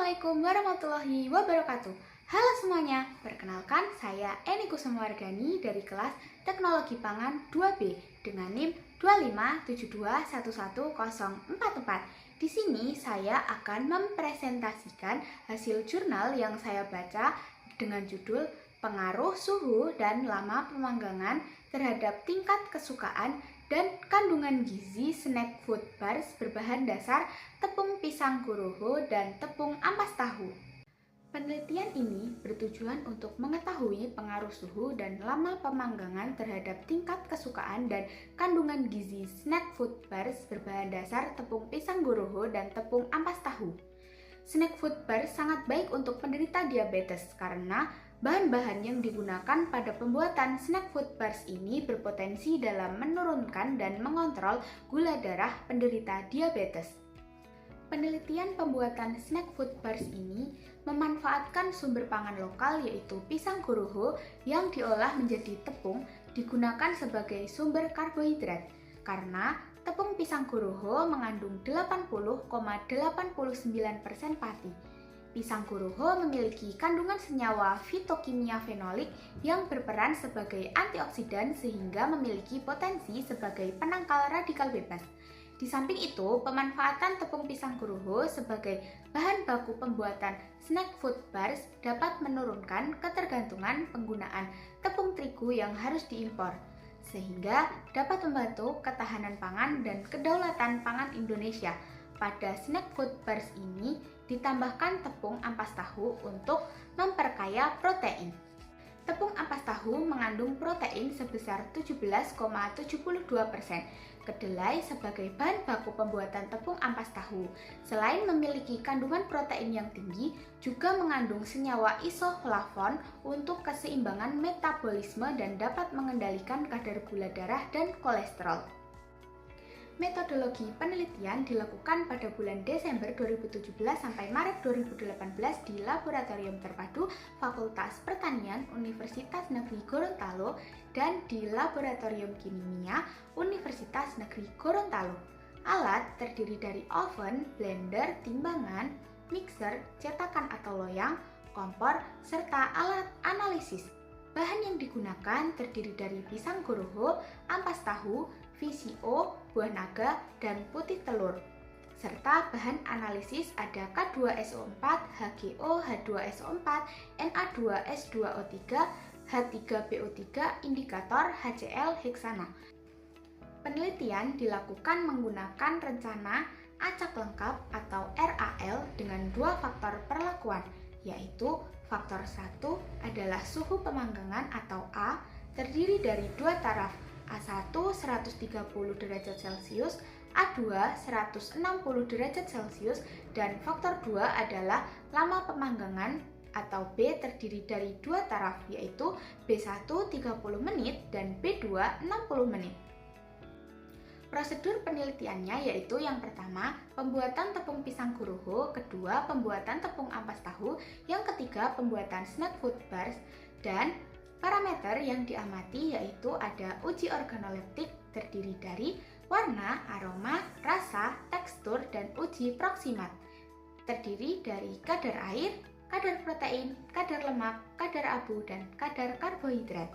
Assalamualaikum warahmatullahi wabarakatuh. Halo semuanya, perkenalkan saya Eni Kusumawardani dari kelas Teknologi Pangan 2B dengan NIM 257211044. Di sini saya akan mempresentasikan hasil jurnal yang saya baca dengan judul Pengaruh Suhu dan Lama Pemanggangan terhadap Tingkat Kesukaan dan Kandungan Gizi Snack Food Bars berbahan dasar tepung pisang kuroho dan tepung ampas tahu. Penelitian ini bertujuan untuk mengetahui pengaruh suhu dan lama pemanggangan terhadap tingkat kesukaan dan kandungan gizi snack food bars berbahan dasar tepung pisang kuroho dan tepung ampas tahu. Snack food bars sangat baik untuk penderita diabetes karena bahan-bahan yang digunakan pada pembuatan snack food bars ini berpotensi dalam menurunkan dan mengontrol gula darah penderita diabetes. Penelitian pembuatan snack food bars ini memanfaatkan sumber pangan lokal yaitu pisang kuroho yang diolah menjadi tepung digunakan sebagai sumber karbohidrat karena tepung pisang kuroho mengandung 80,89% pati. Pisang kuroho memiliki kandungan senyawa fitokimia fenolik yang berperan sebagai antioksidan sehingga memiliki potensi sebagai penangkal radikal bebas. Di samping itu, pemanfaatan tepung pisang kuroho sebagai bahan baku pembuatan snack food bars dapat menurunkan ketergantungan penggunaan tepung terigu yang harus diimpor, sehingga dapat membantu ketahanan pangan dan kedaulatan pangan Indonesia. Pada snack food bars ini ditambahkan tepung ampas tahu untuk memperkaya protein. Tepung ampas tahu mengandung protein sebesar 17,72%. Kedelai sebagai bahan baku pembuatan tepung ampas tahu, selain memiliki kandungan protein yang tinggi, juga mengandung senyawa isoflavon untuk keseimbangan metabolisme dan dapat mengendalikan kadar gula darah dan kolesterol. Metodologi penelitian dilakukan pada bulan Desember 2017 sampai Maret 2018 di Laboratorium Terpadu Fakultas Pertanian Universitas Negeri Gorontalo dan di Laboratorium Kimia Universitas Negeri Gorontalo. Alat terdiri dari oven, blender, timbangan, mixer, cetakan atau loyang, kompor, serta alat analisis. Bahan yang digunakan terdiri dari pisang kuroho, ampas tahu, VCO, buah naga, dan putih telur. Serta bahan analisis ada K2SO4, HGO, H2SO4, Na2S2O3, H3PO3, indikator HCl heksana. Penelitian dilakukan menggunakan rencana acak lengkap atau RAL dengan dua faktor perlakuan, yaitu faktor 1 adalah suhu pemanggangan atau A terdiri dari dua taraf A1 130 derajat Celcius, A2 160 derajat Celcius, dan faktor 2 adalah lama pemanggangan atau B terdiri dari dua taraf yaitu B1 30 menit dan B2 60 menit. Prosedur penelitiannya yaitu yang pertama, pembuatan tepung pisang kuroho, kedua, pembuatan tepung ampas tahu, yang ketiga, pembuatan snack food bars, dan parameter yang diamati yaitu ada uji organoleptik terdiri dari warna, aroma, rasa, tekstur, dan uji proksimat terdiri dari kadar air, kadar protein, kadar lemak, kadar abu, dan kadar karbohidrat.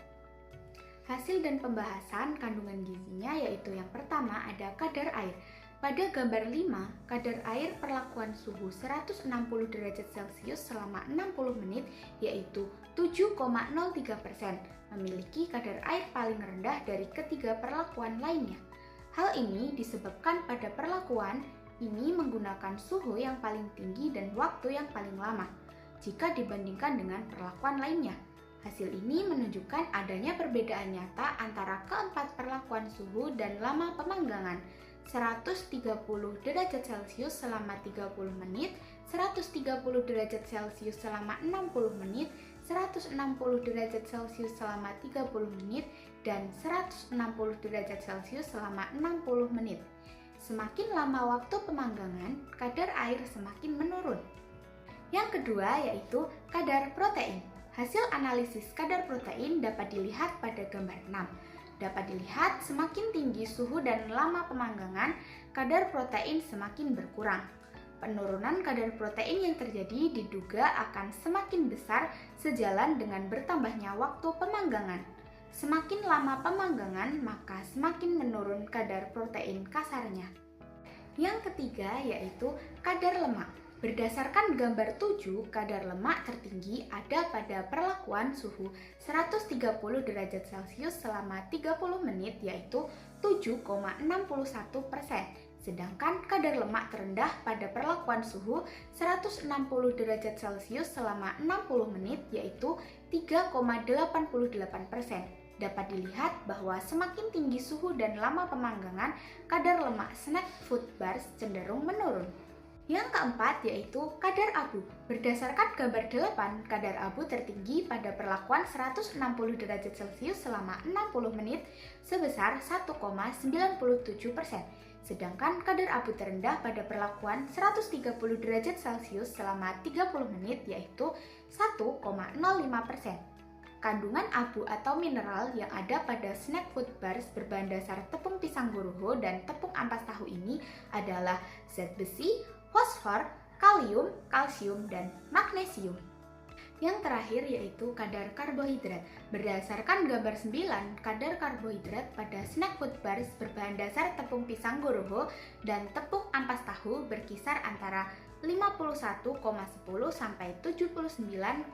Hasil dan pembahasan kandungan gizinya yaitu yang pertama ada kadar air. Pada gambar 5, kadar air perlakuan suhu 160 derajat Celcius selama 60 menit yaitu 7,03%, memiliki kadar air paling rendah dari ketiga perlakuan lainnya. Hal ini disebabkan pada perlakuan ini menggunakan suhu yang paling tinggi dan waktu yang paling lama jika dibandingkan dengan perlakuan lainnya. Hasil ini menunjukkan adanya perbedaan nyata antara keempat perlakuan suhu dan lama pemanggangan. 130 derajat Celcius selama 30 menit, 130 derajat Celcius selama 60 menit, 160 derajat Celcius selama 30 menit, dan 160 derajat Celcius selama 60 menit. Semakin lama waktu pemanggangan, kadar air semakin menurun. Yang kedua yaitu kadar protein. Hasil analisis kadar protein dapat dilihat pada gambar 6. Dapat dilihat semakin tinggi suhu dan lama pemanggangan, kadar protein semakin berkurang. Penurunan kadar protein yang terjadi diduga akan semakin besar sejalan dengan bertambahnya waktu pemanggangan. Semakin lama pemanggangan, maka semakin menurun kadar protein kasarnya. Yang ketiga yaitu kadar lemak. Berdasarkan gambar 7, kadar lemak tertinggi ada pada perlakuan suhu 130 derajat Celcius selama 30 menit yaitu 7,61%. Sedangkan kadar lemak terendah pada perlakuan suhu 160 derajat Celcius selama 60 menit yaitu 3,88%. Dapat dilihat bahwa semakin tinggi suhu dan lama pemanggangan, kadar lemak snack food bars cenderung menurun. Yang keempat yaitu kadar abu. Berdasarkan gambar 8, kadar abu tertinggi pada perlakuan 160 derajat Celcius selama 60 menit sebesar 1,97%. Sedangkan kadar abu terendah pada perlakuan 130 derajat Celcius selama 30 menit yaitu 1,05%. Kandungan abu atau mineral yang ada pada snack food bars berbahan dasar tepung pisang goruho dan tepung ampas tahu ini adalah zat besi, fosfor, kalium, kalsium, dan magnesium. Yang terakhir yaitu kadar karbohidrat. Berdasarkan gambar 9, kadar karbohidrat pada snack food bars berbahan dasar tepung pisang goruho dan tepung ampas tahu berkisar antara 51,10 sampai 79,7%.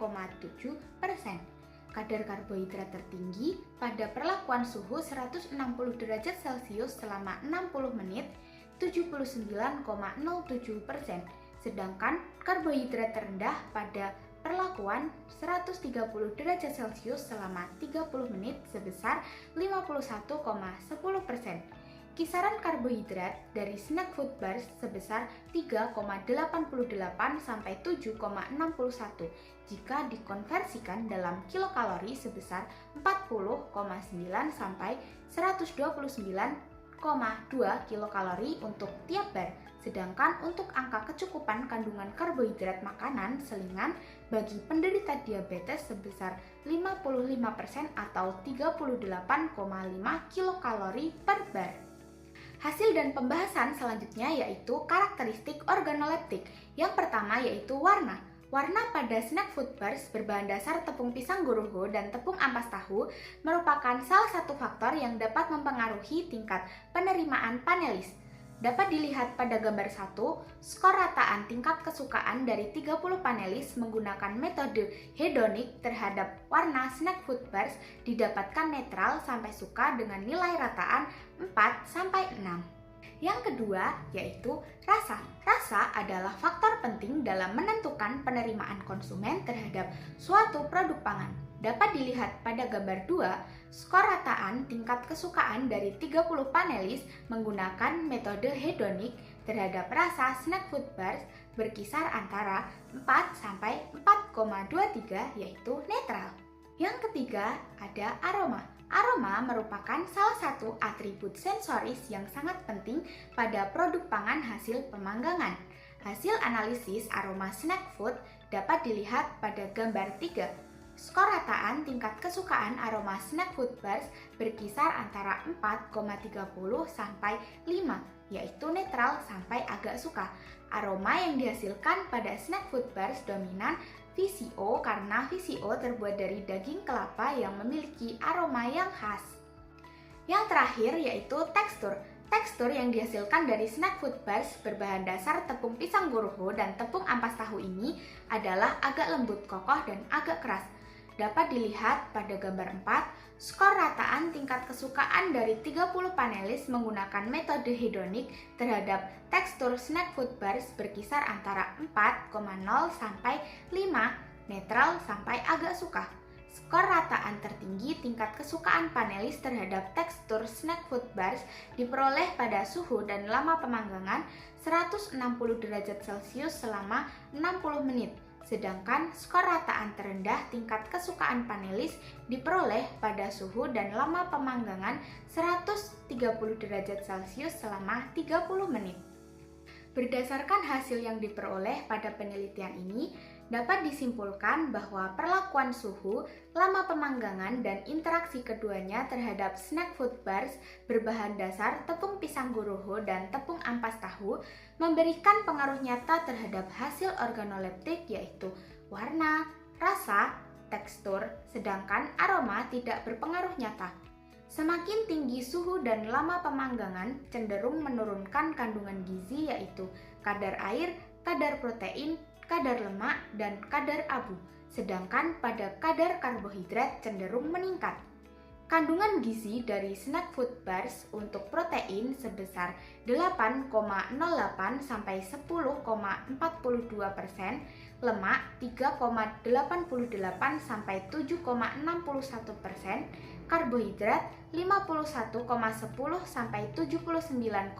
Kadar karbohidrat tertinggi pada perlakuan suhu 160 derajat Celcius selama 60 menit 79,07%, sedangkan karbohidrat terendah pada perlakuan 130 derajat Celcius selama 30 menit sebesar 51,10%. Kisaran karbohidrat dari snack food bars sebesar 3,88 sampai 7,61 jika dikonversikan dalam kilokalori sebesar 40,9 sampai 129,2 kilokalori untuk tiap bar. Sedangkan untuk angka kecukupan kandungan karbohidrat makanan selingan bagi penderita diabetes sebesar 55% atau 38,5 kilokalori per bar. Hasil dan pembahasan selanjutnya yaitu karakteristik organoleptik. Yang pertama yaitu warna. Warna pada snack food bars berbahan dasar tepung pisang goruho dan tepung ampas tahu merupakan salah satu faktor yang dapat mempengaruhi tingkat penerimaan panelis. Dapat dilihat pada gambar 1, skor rataan tingkat kesukaan dari 30 panelis menggunakan metode hedonik terhadap warna snack food bars didapatkan netral sampai suka dengan nilai rataan 4-6. Yang kedua yaitu rasa. Rasa adalah faktor penting dalam menentukan penerimaan konsumen terhadap suatu produk pangan. Dapat dilihat pada gambar 2, skor rataan tingkat kesukaan dari 30 panelis menggunakan metode hedonik terhadap rasa snack food bars berkisar antara 4-4,23 yaitu netral. Yang ketiga ada aroma. Aroma merupakan salah satu atribut sensoris yang sangat penting pada produk pangan hasil pemanggangan. Hasil analisis aroma snack food dapat dilihat pada gambar 3. Skor rataan tingkat kesukaan aroma snack food bars berkisar antara 4,30 sampai 5, yaitu netral sampai agak suka. Aroma yang dihasilkan pada snack food bars dominan VCO karena VCO terbuat dari daging kelapa yang memiliki aroma yang khas. Yang terakhir yaitu tekstur. Tekstur yang dihasilkan dari snack food bars berbahan dasar tepung pisang goruho dan tepung ampas tahu ini adalah agak lembut, kokoh, dan agak keras. Dapat dilihat pada gambar 4, skor rataan tingkat kesukaan dari 30 panelis menggunakan metode hedonik terhadap tekstur snack food bars berkisar antara 4,0 sampai 5, netral sampai agak suka. Skor rataan tertinggi tingkat kesukaan panelis terhadap tekstur snack food bars diperoleh pada suhu dan lama pemanggangan 160 derajat Celcius selama 60 menit. Sedangkan skor rataan terendah tingkat kesukaan panelis diperoleh pada suhu dan lama pemanggangan 130 derajat Celcius selama 30 menit. Berdasarkan hasil yang diperoleh pada penelitian ini, Dapat disimpulkan bahwa perlakuan suhu, lama pemanggangan, dan interaksi keduanya terhadap snack food bars berbahan dasar tepung pisang guruho dan tepung ampas tahu memberikan pengaruh nyata terhadap hasil organoleptik yaitu warna, rasa, tekstur, sedangkan aroma tidak berpengaruh nyata. Semakin tinggi suhu dan lama pemanggangan cenderung menurunkan kandungan gizi yaitu kadar air, kadar protein, kadar lemak, dan kadar abu, sedangkan pada kadar karbohidrat cenderung meningkat. Kandungan gizi dari snack food bars untuk protein sebesar 8,08 sampai 10,42%, lemak 3,88 sampai 7,61%, karbohidrat 51,10 sampai 79,07%,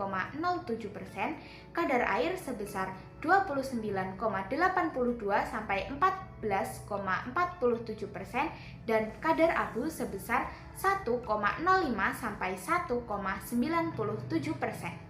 kadar air sebesar 29,82 sampai 14,47%, dan kadar abu sebesar 1,05 sampai 1,97%.